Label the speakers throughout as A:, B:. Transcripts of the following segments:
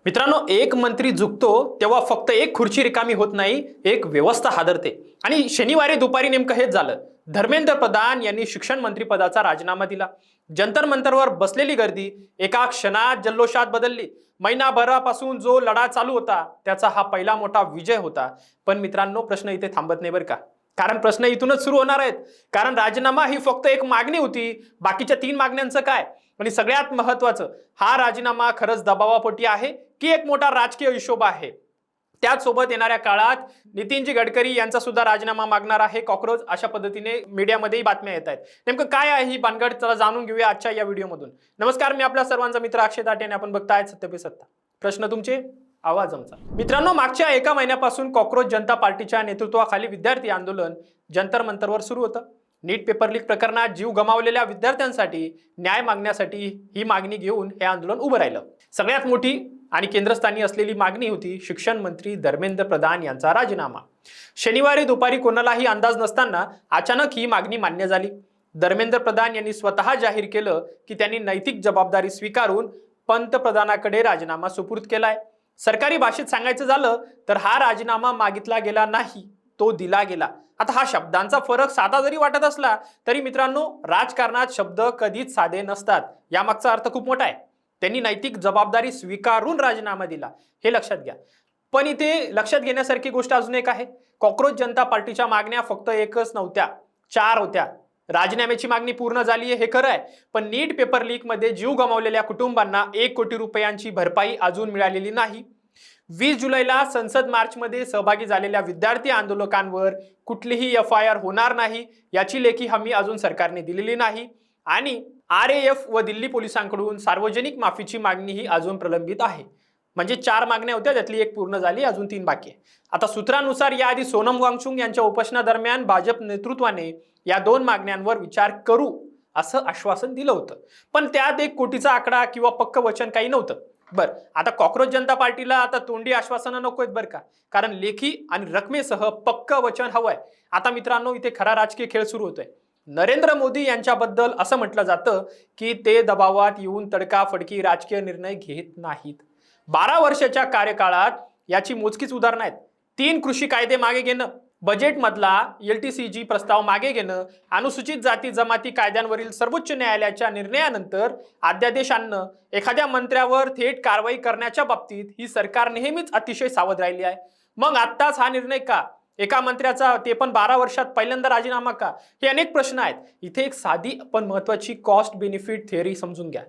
A: मित्रांनो, एक मंत्री झुकतो तेव्हा फक्त एक खुर्ची रिकामी होत नाही, एक व्यवस्था हादरते. आणि शनिवारी दुपारी नेमकं हेच झालं. धर्मेंद्र प्रधान यांनी शिक्षण मंत्री पदाचा राजीनामा दिला. जंतर मंतरवर बसलेली गर्दी एका क्षणात जल्लोषात बदलली. महिनाभरापासून जो लढा चालू होता त्याचा हा पहिला मोठा विजय होता. पण मित्रांनो, प्रश्न इथे थांबत नाही बरं का. कारण प्रश्न इथूनच सुरू होणार आहेत. कारण राजीनामा ही फक्त एक मागणी होती, बाकीच्या 3 मागण्यांचं काय? आणि सगळ्यात महत्वाचं, हा राजीनामा खरंच दबावापोटी आहे की एक मोठा राजकीय हिशोब आहे? त्याचसोबत येणाऱ्या काळात नितीनजी गडकरी यांचा सुद्धा राजीनामा मागणार आहे कॉकरोच, अशा पद्धतीने मीडियामध्येही बातम्या येत आहेत. नेमकं काय आहे ही भानगड, चला जाणून घेऊया आजच्या या व्हिडिओमधून. नमस्कार, मी आपला सर्वांचा मित्र अक्षय दाटे आणि आपण बघतायत सत्य पे सत्ता. प्रश्न तुमचे, आवाज आमचा. मित्रांनो, मागच्या 1 महिन्यापासून कॉकरोच जनता पार्टीच्या नेतृत्वाखाली विद्यार्थी आंदोलन जंतर मंतरवर सुरू होतं. नीट पेपर लीक प्रकरणात जीव गमावलेल्या विद्यार्थ्यांसाठी न्याय मागण्यासाठी ही मागणी घेऊन हे आंदोलन उभं राहिलं. सगळ्यात मोठी आणि केंद्रस्थानी असलेली मागणी होती शिक्षण मंत्री धर्मेंद्र प्रधान यांचा राजीनामा. शनिवारी दुपारी कोणालाही अंदाज नसताना अचानक ही मागणी मान्य झाली. धर्मेंद्र प्रधान यांनी स्वतः जाहीर केलं की त्यांनी नैतिक जबाबदारी स्वीकारून पंतप्रधानाकडे राजीनामा सुपूर्द केलाय. सरकारी भाषेत सांगायचं झालं तर हा राजीनामा मागितला गेला नाही, तो दिला गेला. आता हा शब्दांचा फरक साधा जरी वाटत असला तरी मित्रांनो, राजकारणात शब्द कधीच साधे नसतात. यामागचा अर्थ खूप मोठा आहे. त्यांनी नैतिक जबाबदारी स्वीकारून राजीनामा दिला, हे लक्षात घ्या. पण इथे लक्षात घेण्यासारखी गोष्ट अजून एक आहे. कॉकरोच जनता पार्टीच्या मागण्या फक्त एकच नव्हत्या, 4 होत्या. राजीनाम्याची मागणी पूर्ण झाली आहे हे खरं आहे, पण नीट पेपर लीक मध्ये जीव गमावलेल्या कुटुंबांना 1 कोटी रुपयांची भरपाई अजून मिळालेली नाही. 20 जुलैला संसद मार्चमध्ये सहभागी झालेल्या विद्यार्थी आंदोलकांवर कुठलीही FIR होणार नाही याची लेखी हमी अजून सरकारने दिलेली नाही. आणि RAF व दिल्ली पोलिसांकडून सार्वजनिक माफीची मागणी ही अजून प्रलंबित आहे. म्हणजे 4 मागण्या होत्या, त्यातली 1 पूर्ण झाली, अजून 3 बाकी आहे. आता सूत्रानुसार याआधी सोनम वांगचुक यांच्या उपोषणादरम्यान भाजप नेतृत्वाने या 2 मागण्यांवर विचार करू असं आश्वासन दिलं होतं. पण त्यात 1 कोटीचा आकडा किंवा पक्क वचन काही नव्हतं. बरं, आता कॉकरोच जनता पार्टीला आता तोंडी आश्वासनं नको आहेत बरं का, कारण लेखी आणि रकमेसह पक्क वचन हवंय. आता मित्रांनो, इथे खरा राजकीय खेळ सुरू होतोय. नरेंद्र मोदी यांच्याबद्दल असं म्हटलं जातं की ते दबावात येऊन तडकाफडकी राजकीय निर्णय घेत नाहीत. 12 वर्षाच्या कार्यकाळात याची मोजकीच उदाहरणं आहेत. 3 कृषी कायदे मागे घेणं, बजेटमधला LTCG प्रस्ताव मागे घेणं, अनुसूचित जाती जमाती कायद्यांवरील सर्वोच्च न्यायालयाच्या निर्णयानंतर अध्यादेश आणणं, एखाद्या मंत्र्यावर थेट कारवाई करण्याच्या बाबतीत ही सरकार नेहमीच अतिशय सावध राहिली आहे. मग आत्ताच हा निर्णय का? एका मंत्र्याचा, ते पण 12 वर्षात पहिल्यांदा राजीनामा का? हे अनेक प्रश्न आहेत. इथे एक साधी पण महत्वाची कॉस्ट बेनिफिट थेअरी समजून घ्या.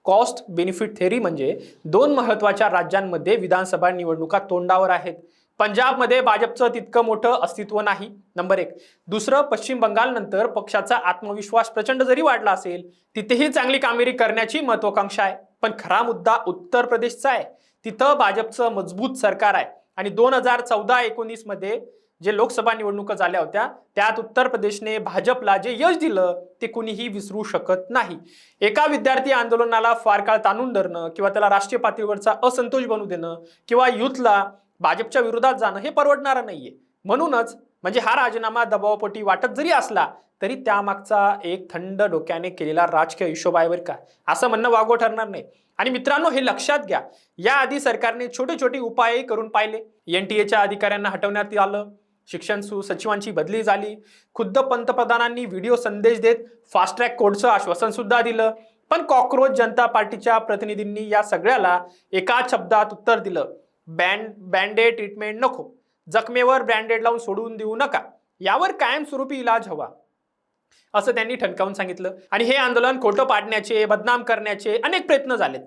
A: कॉस्ट बेनिफिट थेअरी म्हणजे 2 महत्वाच्या राज्यांमध्ये विधानसभा निवडणुका तोंडावर आहेत. पंजाबमध्ये भाजपचं तितकं मोठं अस्तित्व नाही, नंबर 1. दुसरं, पश्चिम बंगाल नंतर पक्षाचा आत्मविश्वास प्रचंड जरी वाढला असेल, तिथेही चांगली कामगिरी करण्याची महत्वाकांक्षा आहे. पण खरा मुद्दा उत्तर प्रदेशचा आहे. तिथं भाजपचं मजबूत सरकार आहे आणि 2014-19 मध्ये जे लोकसभा निवडणुका झाल्या होत्या त्यात उत्तर प्रदेशने भाजपला जे यश दिलं ते कुणीही विसरू शकत नाही. एका विद्यार्थी आंदोलनाला फार काळ ताणून धरणं किंवा त्याला राष्ट्रीय पातळीवरचा असंतोष बनू देणं किंवा युथला भाजपच्या विरोधात जाणं हे परवडणारं नाहीये. म्हणूनच म्हणजे हा राजीनामा दबावापोटी वाटत जरी असला तरी त्यामागचा एक थंड डोक्याने केलेला राजकीय हिशोब आहे बरं का, असं म्हणणं वागवं ठरणार नाही. आणि मित्रांनो, हे लक्षात घ्या, याआधी सरकारने छोटे छोटे उपायही करून पाहिले. NTA अधिकाऱ्यांना हटवण्यात आलं, शिक्षण सचिवांची बदली झाली, खुद्द पंतप्रधानांनी व्हिडिओ संदेश देत फास्ट ट्रॅक कोर्टचं आश्वासन सुद्धा दिलं. पण कॉकरोच जनता पार्टीच्या प्रतिनिधींनी या सगळ्याला एकाच शब्दात उत्तर दिलं: बँडेड ट्रीटमेंट नको, जखमेवर ब्रँडेड लावून सोडून देऊ नका, यावर कायमस्वरूपी इलाज हवा, असं त्यांनी ठणकावून सांगितलं. आणि हे आंदोलन खोटं पाडण्याचे, बदनाम करण्याचे अनेक प्रयत्न झालेत,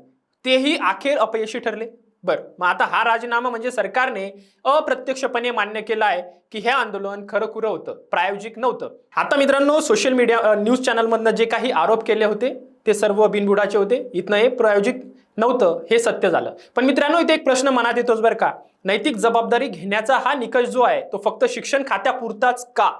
A: तेही अखेर अपयशी ठरले. बरं, मग आता हा राजीनामा म्हणजे सरकारने अप्रत्यक्षपणे मान्य केला आहे की हे आंदोलन खरं खुरं होतं, प्रायोजिक नव्हतं. आता मित्रांनो, सोशल मीडिया न्यूज चॅनलमधनं जे काही आरोप केले होते ते सर्व बिनबुडाचे होते. इथनं हे प्रायोजिक नव्हतं हे सत्य झालं. पण मित्रांनो, इथे एक प्रश्न मनात येतोच बरं का, नैतिक जबाबदारी घेण्याचा हा निकष जो आहे तो फक्त शिक्षण खात्यापुरताच का?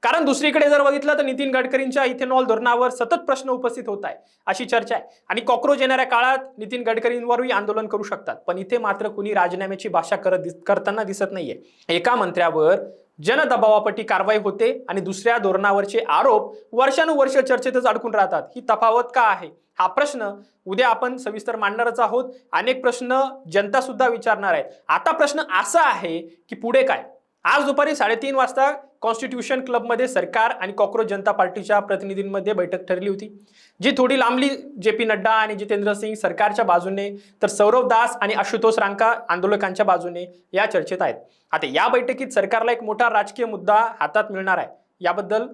A: कारण दुसरीकडे जर बघितलं तर नितीन गडकरींच्या इथेनॉल धोरणावर सतत प्रश्न उपस्थित होत आहे, अशी चर्चा आहे. आणि कॉकरोच येणाऱ्या काळात नितीन गडकरींवरही आंदोलन करू शकतात. पण इथे मात्र कुणी राजीनाम्याची भाषा करताना दिसत नाहीये. एका मंत्र्यावर जनदबावापटी कारवाई होते आणि दुसऱ्या धोरणावरचे आरोप वर्षानुवर्ष चर्चेतच अडकून राहतात. ही तफावत का आहे? हा प्रश्न उद्या आपण सविस्तर मांडणारच आहोत. अनेक प्रश्न जनता सुद्धा विचारणार आहे. आता प्रश्न असा आहे की पुढे काय? आज दुपारी 3:30 वाजता कॉन्स्टिट्यूशन क्लबमध्ये सरकार आणि कॉक्रोच जनता पार्टीच्या प्रतिनिधींमध्ये बैठक ठरली होती, जी थोडी लांबली. JP नड्डा आणि जितेंद्र सिंग सरकारच्या बाजूने, तर सौरव दास आणि आशुतोष रांका आंदोलकांच्या बाजूने या चर्चेत आहेत. आता या बैठकीत सरकारला एक मोठा राजकीय मुद्दा हातात मिळणार आहे. याबद्दल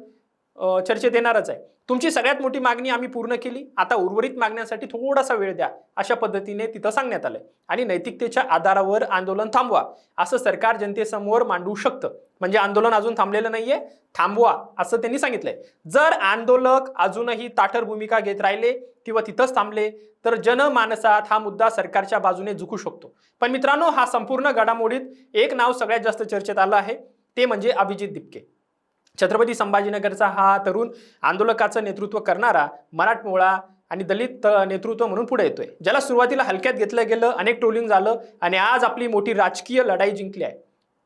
A: चर्चेत येणारच आहे. तुमची सगळ्यात मोठी मागणी आम्ही पूर्ण केली, आता उर्वरित मागण्यांसाठी थोडासा वेळ द्या, अशा पद्धतीने तिथं सांगण्यात आलंय. आणि नैतिकतेच्या आधारावर आंदोलन थांबवा असं सरकार जनतेसमोर मांडू शकतं. म्हणजे आंदोलन अजून थांबलेलं नाहीये, थांबवा असं त्यांनी सांगितलंय. जर आंदोलक अजूनही ताठर भूमिका घेत राहिले किंवा तिथंच थांबले तर जनमानसात हा मुद्दा सरकारच्या बाजूने झुकू शकतो. पण मित्रांनो, हा संपूर्ण घडामोडीत एक नाव सगळ्यात जास्त चर्चेत आलं आहे, ते म्हणजे अभिजित दिपके. छत्रपती संभाजीनगरचा हा तरुण आंदोलकाचं नेतृत्व करणारा मराठमोळा आणि दलित नेतृत्व म्हणून पुढे येतोय, ज्याला सुरुवातीला हलक्यात घेतलं गेलं, अनेक ट्रोलिंग झालं आणि आज आपली मोठी राजकीय लढाई जिंकली आहे.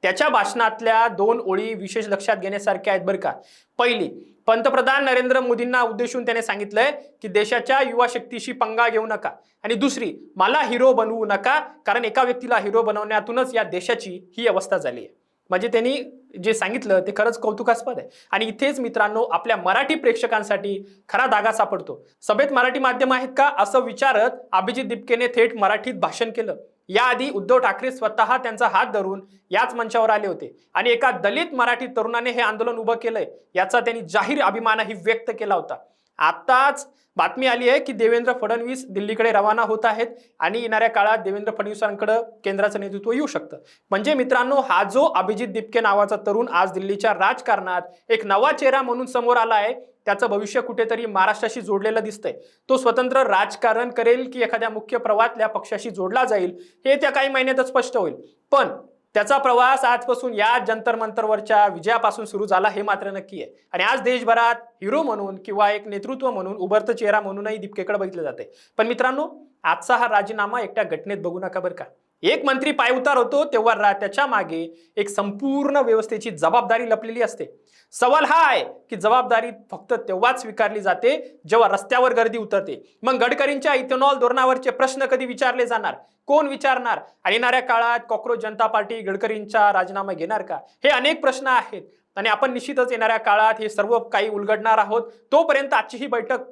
A: त्याच्या भाषणातल्या 2 ओळी विशेष लक्षात घेण्यासारख्या आहेत बरं का. पहिली, पंतप्रधान नरेंद्र मोदींना उद्देशून त्याने सांगितलंय की देशाच्या युवा शक्तीशी पंगा घेऊ नका. आणि दुसरी, मला हिरो बनवू नका, कारण एका व्यक्तीला हिरो बनवण्यातूनच या देशाची ही अवस्था झाली आहे. म्हणजे त्यांनी जे सांगितलं ते खरंच कौतुकास्पद आहे. आणि इथेच मित्रांनो, आपल्या मराठी प्रेक्षकांसाठी खरा धागा सापडतो. सभेत मराठी माध्यम आहेत का असं विचारत अभिजित दिपकेने थेट मराठीत भाषण केलं. याआधी उद्धव ठाकरे स्वतः त्यांचा हात धरून याच मंचावर आले होते आणि एका दलित मराठी तरुणाने हे आंदोलन उभं केलंय याचा त्यांनी जाहीर अभिमानही व्यक्त केला होता. आताच बातमी आली आहे की देवेंद्र फडणवीस दिल्लीकडे रवाना होत आहेत आणि येणाऱ्या काळात देवेंद्र फडणवीसांकडे केंद्राचं नेतृत्व येऊ शकतं. म्हणजे मित्रांनो, हा जो अभिजित दिपके नावाचा तरुण आज दिल्लीच्या राजकारणात एक नवा चेहरा म्हणून समोर आला आहे, त्याचं भविष्य कुठेतरी महाराष्ट्राशी जोडलेलं दिसतंय. तो स्वतंत्र राजकारण करेल की एखाद्या मुख्य प्रवाहातल्या पक्षाशी जोडला जाईल हे त्या काही महिन्यातच स्पष्ट होईल. पण त्याचा प्रवास आजपासून या जंतर मंतरवरच्या विजयापासून सुरू झाला हे मात्र नक्की आहे. आणि आज देशभरात हिरो म्हणून किंवा एक नेतृत्व म्हणून, उभरतं चेहरा म्हणूनही दिपकेकडे बघितलं जाते. पण मित्रांनो, आजचा हा राजीनामा एकट्या घटनेत बघू नका बरं का. एक मंत्री पायउतार होतो तेव्हा त्याच्या मागे एक संपूर्ण व्यवस्थेची जबाबदारी लपलेली असते. सवाल हा आहे की जबाबदारी फक्त तेव्हाच स्वीकारली जाते जेव्हा रस्त्यावर गर्दी उतरते. मग गडकरींच्या इथेनॉल धोरणावरचे प्रश्न कधी विचारले जाणार? कोण विचारणार? आणि येणाऱ्या काळात कॉक्रोच जनता पार्टी गडकरींचा राजीनामा घेणार का? हे अनेक प्रश्न आहेत आणि आपण निश्चितच येणाऱ्या काळात हे सर्व काही उलगडणार आहोत. तोपर्यंत आजची ही बैठक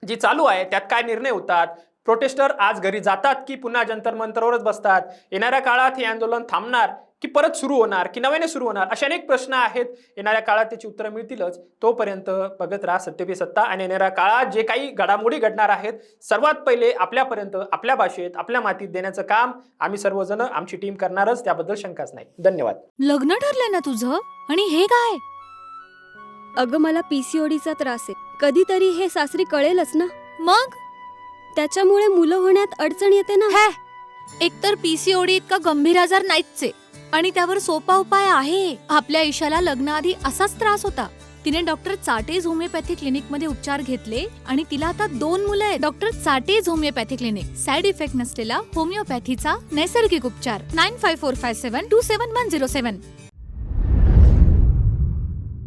A: जी चालू आहे त्यात काय निर्णय होतात? प्रोटेस्टर आज घरी जातात की पुन्हा जंतर मंतरवरच बसतात? येणाऱ्या काळात हे आंदोलन थांबणार की परत सुरू होणार की नव्याने सुरू होणार? असे अनेक प्रश्न आहेत. येणाऱ्या काळात त्याची उत्तरं मिळतीलच. तोपर्यंत बघत राहा सत्य पे सत्ता. आणि येणाऱ्या काळात जे काही घडामोडी घडणार आहेत सर्वात पहिले आपल्यापर्यंत, आपल्या भाषेत, आपल्या मातीत देण्याचं काम आम्ही सर्वजण, आमची टीम करणारच, त्याबद्दल शंकाच नाही. धन्यवाद.
B: लग्न ठरलंय ना तुझं? आणि हे काय?
C: अगं, मला PCODचा त्रास आहे. कधीतरी हे सासरी कळेलच ना.
B: मग
C: त्याच्यामुळे मुलं होण्यात अडचण येते ना.
B: एकतर PCOD इतका गंभीर आजार नाहीच आहे आणि त्यावर सोपा उपाय आहे. आपल्या ईशाला लग्नाआधी असाच त्रास होता. तिने डॉक्टर चाटेज होमिओपॅथी क्लिनिक मध्ये उपचार घेतले आणि तिला आता 2 मुलं आहेत. Doctor Chate's homeopathy clinic, side effect नसलेला होमिओपॅथीचा नैसर्गिक उपचार. 9545727107